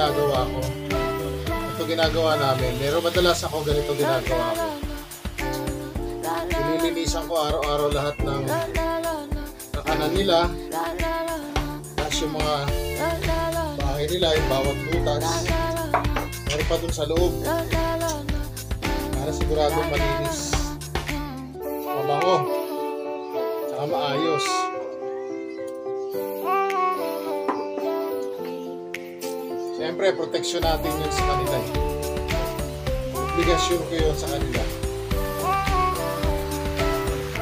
ginagawa ko. Ito ginagawa namin. Pero madalas ako ganito ginagawa ko. Nililinisan ko araw-araw lahat ng kakanan nila. Tapos yung mga bahay nila, yung bawat butas. Meron pa dun sa loob. Para siguradong malinis. Mabango. Saka maayos. Siyempre, proteksyon natin yun sa kanila. Obligasyon ko yun sa kanila.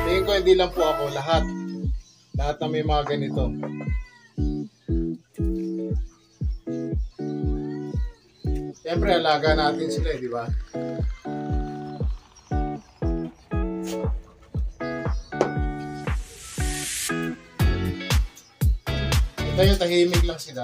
Tingin ko hindi lang po ako, lahat na may mga ganito. Siyempre, alaga natin sila, di ba? Ito yung tahimik lang sila.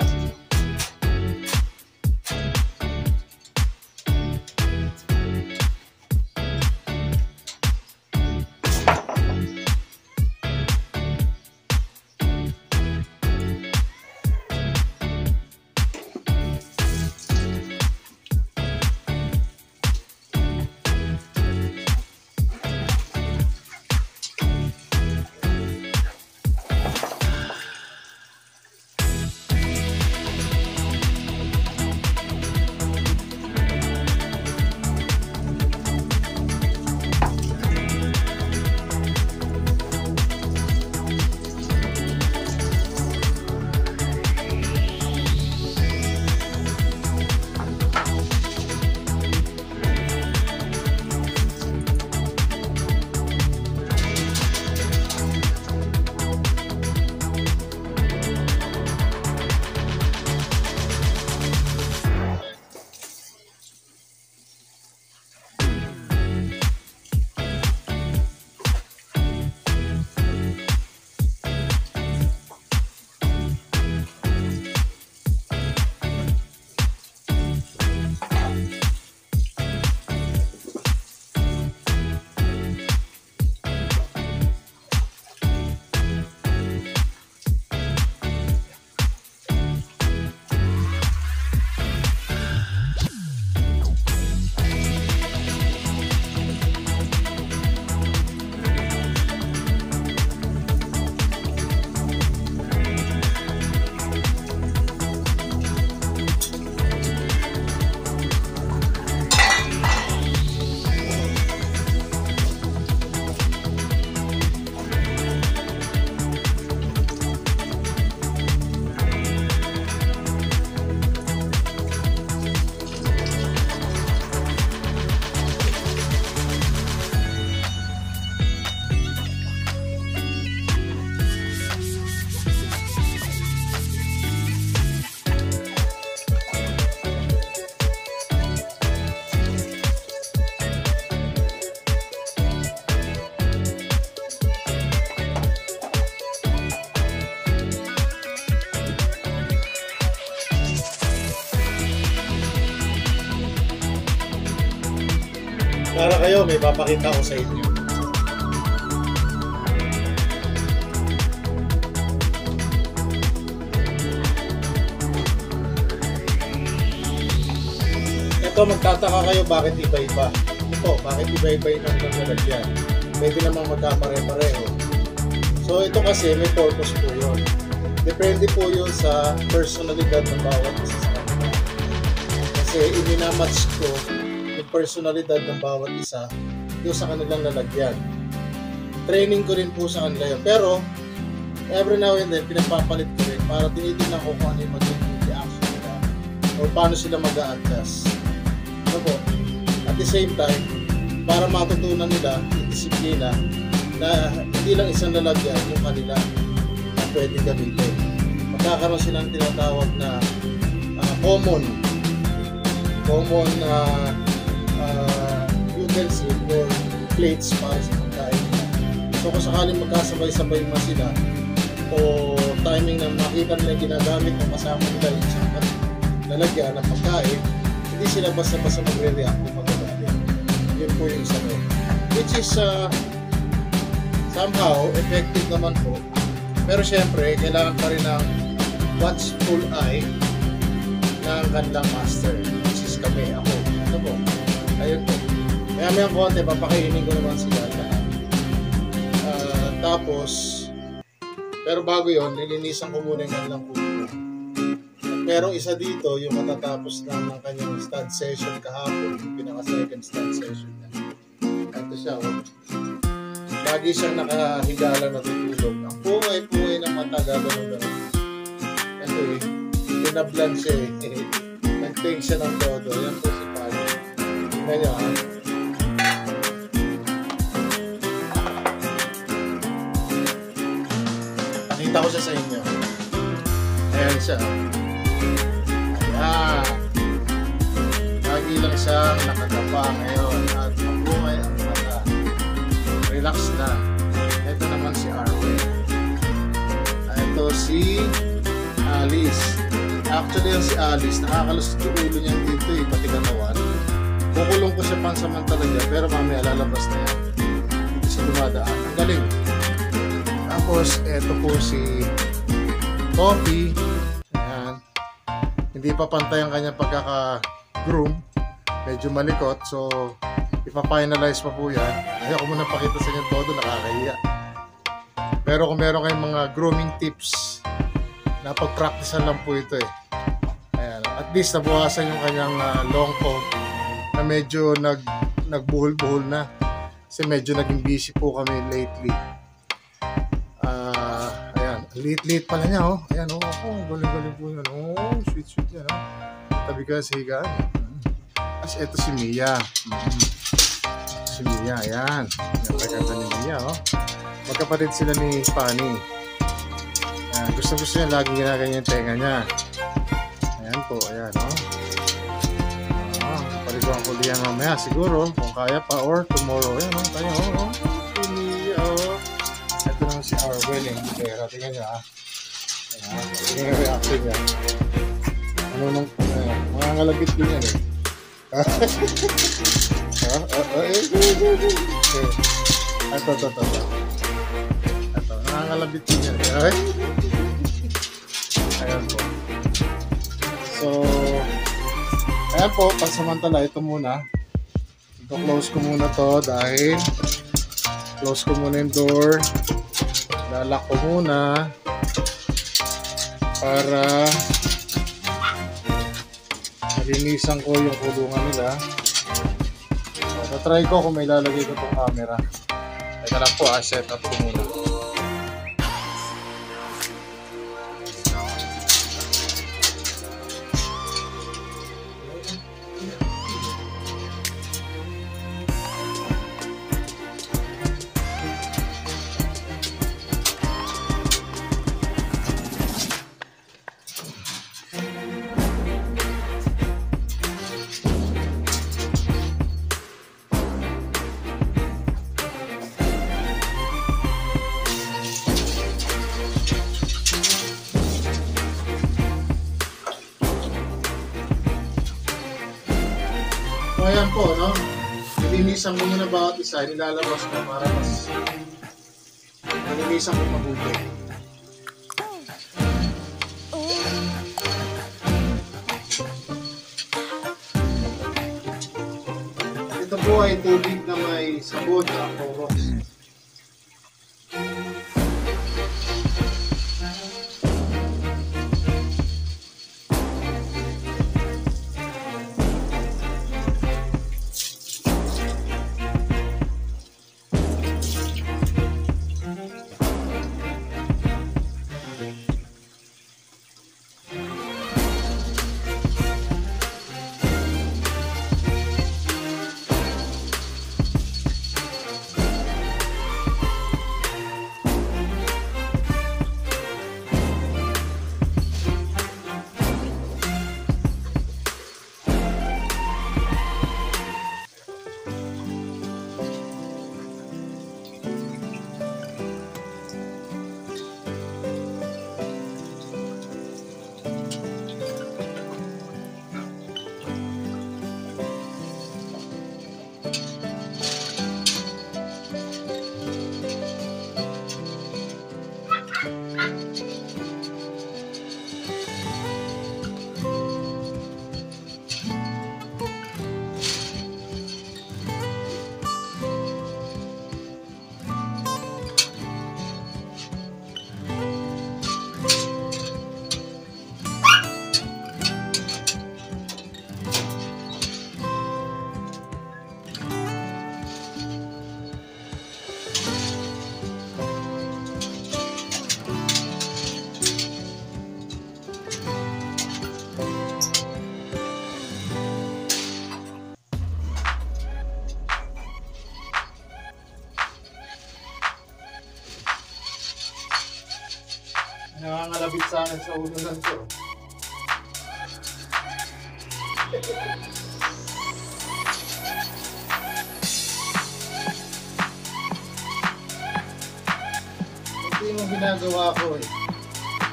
Para kayo, may papakita ko sa inyo. Ito, magtataka kayo bakit iba-iba. Ito, bakit iba-iba yung nalagyan. Pwede namang magkapare-pareho. So, ito kasi may purpose po yun. Depende po yun sa personalidad ng bawat isa sa kanila. Kasi iminamatch ko personalidad ng bawat isa doon sa kanilang lalagyan. Training ko rin po sa kanila yun. Pero, every now and then, pinapapalit ko rin para tinitingnan ko kung ano yung magiging reaction nila o paano sila mag-a-adjust. Ano po? At the same time, para matutunan nila yung disiplina na hindi lang isang lalagyan yung kanila na pwede gamitin. Magkakaroon silang tinatawag na common utensil or plates para sa pagkain. So kung sakaling magkasabay-sabay mo sila o timing na makita nila ginagamit o kasama nila yung isang lalagyan ng pagkain, hindi sila basta-basta magre-react kung magagamit. Yun po yung isa doon. Which is somehow effective naman po. Pero syempre, kailangan pa rin ng watchful eye ng kanilang master. This is kami, ako. Ito po. Ayun po. Maya konti, papakainin ko naman sila lahat. Tapos, pero bago yon, nilinisan ko muna yung kanilang kubo. At merong isa dito, yung matatapos ng kanyang stud session kahapon, yung pinaka-second stud session niya. Ito siya, oh. Lagi siyang nakahiga lang natutulog. Ang pungay-pungay ng mata, gano'n. Kasi, pinablan siya eh. Nag-take siya ng todo. Yan po si Pali. Tingnan niyo, ha? Pakita ko siya sa inyo. Ayan siya. Ayan. Lagi lang siyang nakagapa ngayon. At mabungay ang mata. Relax na. Ito naman si Arwen. Ito si Alice. Actually, yung si Alice, nakakalusot yung ulo niya dito eh, pati katawan. Kukulong ko siya pansamantala niya, pero mamaya lalabas na yan. Dito siya dumadaan. Ang galing. Tapos, eto po si Coffee. Ayan. Hindi pa pantay ang kanyang pagkaka-groom. Medyo malikot, so ipa-finalize pa po yan. Ayaw ko muna pakita sa inyo todo, nakakahiya. Pero kung meron kayong mga grooming tips, napag-practicean lang po ito eh. Ayan. At least nabuhasan yung kanyang long coat na medyo nagbuhol-buhol na. Kasi medyo naging busy po kami lately. Ayan. Late pala niya, oh. Ayan, oh. Oh, galing-galing po yan. Oh, sweet yan, oh. Tabi ka sa higaan. Kasi ito si Mia. Si Mia, ayan. Napaganda ni Mia, oh. Magkapatid sila ni Fanny. Gusto niya lagi ginaganyan yung tenga niya. Ayan po, ayan, no? Paliguan ko diyan mamaya siguro, kung kaya pa, or tomorrow. Ayan, no? Tayo, oh. Ito naman si Arwen, eh. Pero, tingnan niya, ah. Ayan, tingnan yung reaction niya. Ano nung, mga ngalagit din yan, eh. Ito. Nangangalabit din yan, eh. Ayan po. So, ayan po, pansamantala, ito muna. Ito-close ko muna to dahil close ko muna yung door. Lalak ko muna para malinisan ko yung kulungan nila. So, try ko kung may lalagay ko itong camera. Teka lang po, set up ko muna. So ayan po, no? Nilinisan ko muna bawat isa, nilalabas ko para mas nilinisan ko mabuti. Ito po ay tubig na may sabon na Clorox. sa akin sa ununan ko. Ito yung ginagawa ko eh.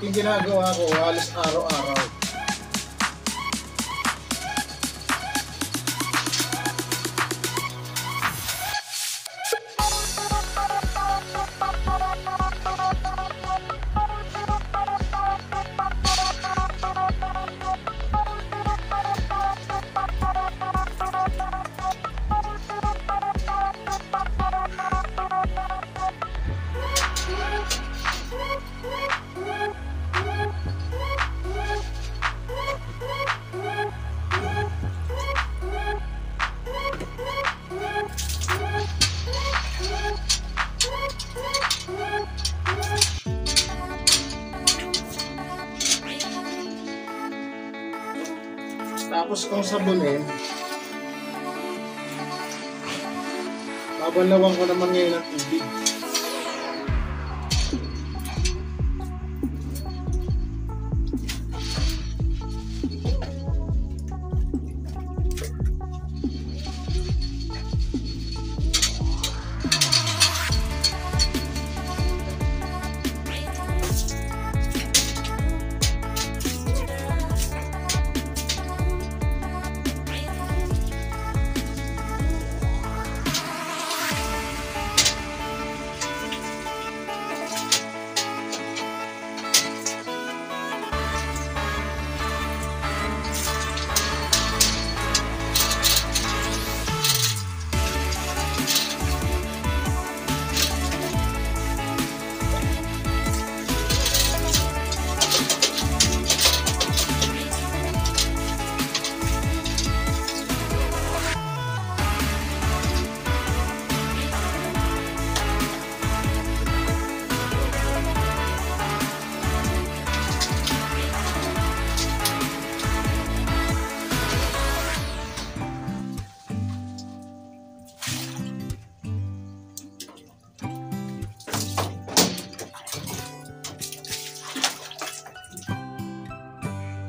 Yung ginagawa ko halos araw-araw. Tapos kung sabunin, babalawan ko naman ngayon ng tubig.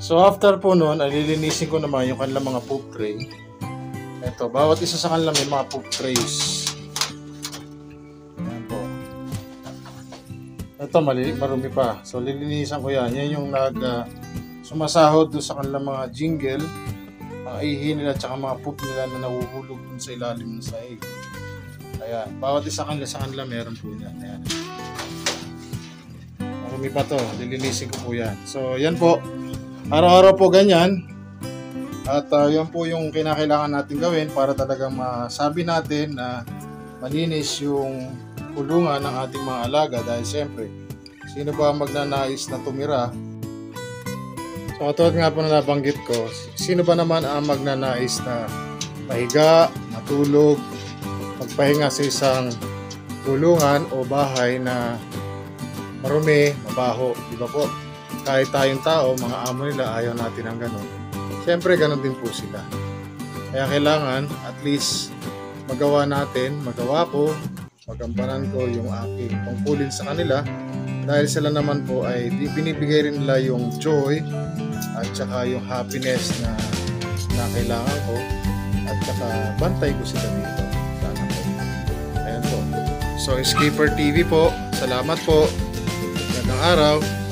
So after po nun, alilinisin ko naman yung kanilang mga poop tray. Ito, bawat isa sa kanila may mga poop trays. Ayan po. Ito, marumi pa. So lilinisan ko yan. Yan yung sumasahod doon sa kanilang mga jingle, mga ihi nila, tsaka mga poop nila na nahuhulog dun sa ilalim ng sahig. Ayan, bawat isa sa kanila meron po yan. Ayan. Marumi pa to, lilinisin ko po yan. So yan po. Araw-araw po ganyan at yan po yung kinakailangan natin gawin para talagang masabi natin na malinis yung kulungan ng ating mga alaga dahil siyempre sino ba magnanais na tumira? So katulad nga po na nabanggit ko, sino ba naman ang magnanais na mahiga, matulog, magpahinga sa isang kulungan o bahay na marumi, mabaho, di ba po? Kahit tayong tao, mga amo nila, ayaw natin ang ganun. Siyempre, ganun din po sila. Kaya kailangan, at least, magawa ko, magampanan ko yung aking tungkulin sa kanila. Dahil sila naman po ay binibigay rin nila yung joy at saka yung happiness na kailangan ko. At saka bantay ko sila dito. Sana po. Ayan po. So, Skipper TV po. Salamat po. Magandang araw.